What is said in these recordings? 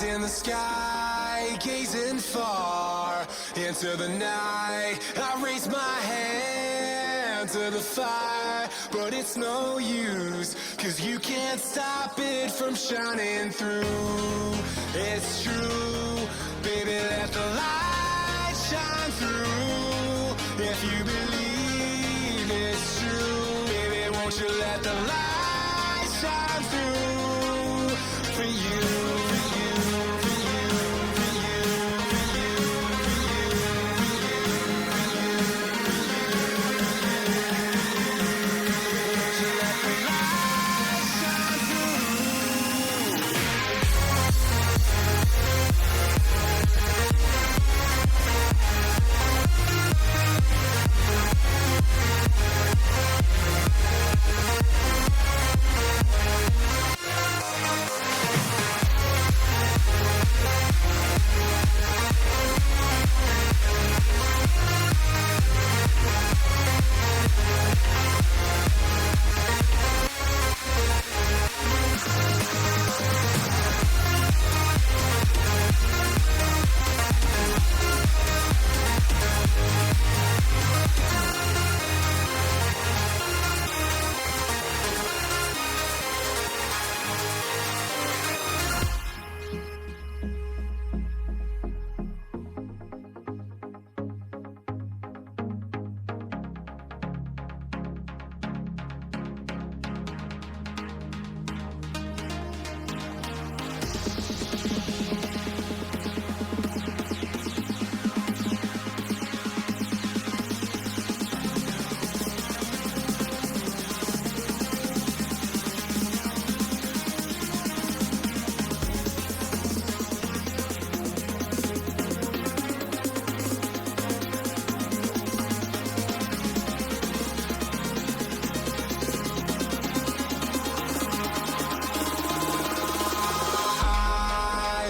in the sky, gazing far into the night. I raise my hand to the fire, but it's no use, 'cause you can't stop it from shining through. It's true, baby, let the light shine through. If you believe it's true, baby, won't you let the light shine through for you.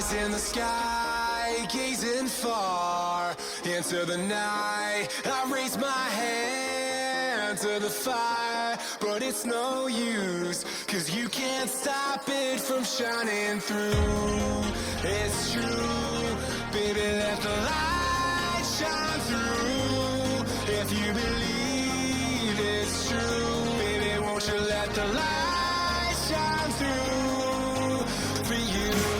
In the sky, gazing far into the night. I raise my hand to the fire, but it's no use, 'cause you can't stop it from shining through. It's true, baby, let the light shine through. If you believe it's true, baby, won't you let the light shine through for you.